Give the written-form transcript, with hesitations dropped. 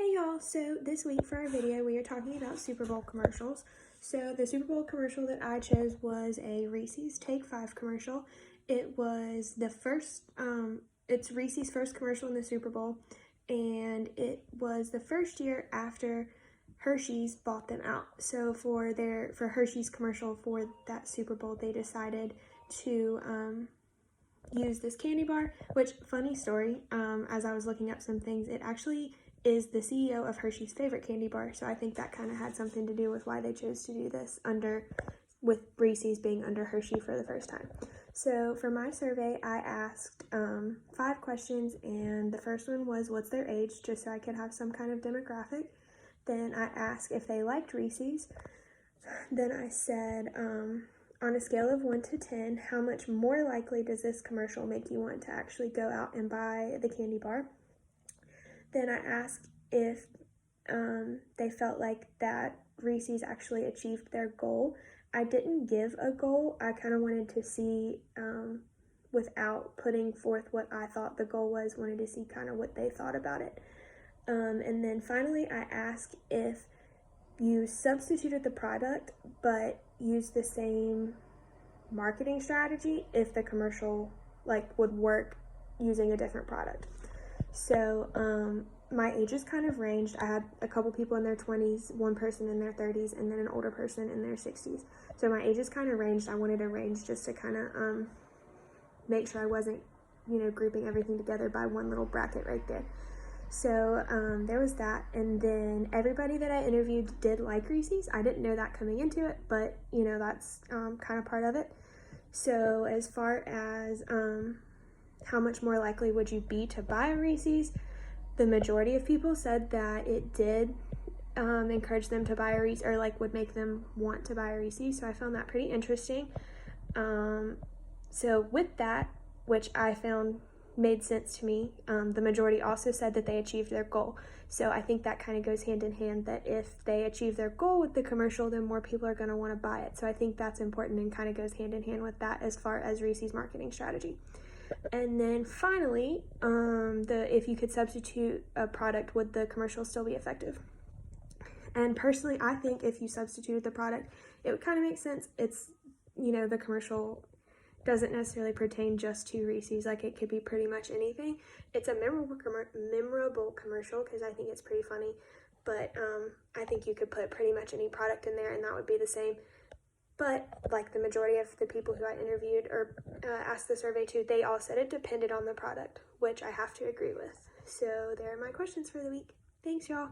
Hey y'all, so this week for our video we are talking about Super Bowl commercials. So the Super Bowl commercial that I chose was a Reese's Take 5 commercial. It was the first, it's Reese's first commercial in the Super Bowl, and it was the first year after Hershey's bought them out. So for Hershey's commercial for that Super Bowl, they decided to use this candy bar, which, funny story, as I was looking up some things, it actually is the CEO of Hershey's favorite candy bar, so I think that kind of had something to do with why they chose to do this with Reese's being under Hershey for the first time. So for my survey, I asked 5 questions, and the first one was what's their age, just so I could have some kind of demographic. Then I asked if they liked Reese's. Then I said, on a scale of 1 to 10, how much more likely does this commercial make you want to actually go out and buy the candy bar? Then I asked if they felt like that Reese's actually achieved their goal. I didn't give a goal. I kind of wanted to see, without putting forth what I thought the goal was, wanted to see kind of what they thought about it. And then finally I asked if you substituted the product but used the same marketing strategy, if the commercial would work using a different product. So my ages kind of ranged. I had a couple people in their 20s, one person in their 30s, and then an older person in their 60s. So my ages kind of ranged. I wanted a range just to kind of make sure I wasn't, grouping everything together by one little bracket right there. So there was that, and then everybody that I interviewed did like Reese's. I didn't know that coming into it, but that's kind of part of it. So as far as how much more likely would you be to buy a Reese's, the majority of people said that it did encourage them to buy a Reese's, or would make them want to buy a Reese's. So I found that pretty interesting. So with that, which I found made sense to me, the majority also said that they achieved their goal. So I think that kind of goes hand in hand, that if they achieve their goal with the commercial, then more people are going to want to buy it. So I think that's important and kind of goes hand in hand with that as far as Reese's marketing strategy. And then finally, if you could substitute a product, would the commercial still be effective? And personally, I think if you substituted the product, it would kind of make sense. It's, the commercial doesn't necessarily pertain just to Reese's. It could be pretty much anything. It's a memorable commercial because I think it's pretty funny, but I think you could put pretty much any product in there and that would be the same. But the majority of the people who I interviewed or asked the survey to, they all said it depended on the product, which I have to agree with. So there are my questions for the week. Thanks, y'all.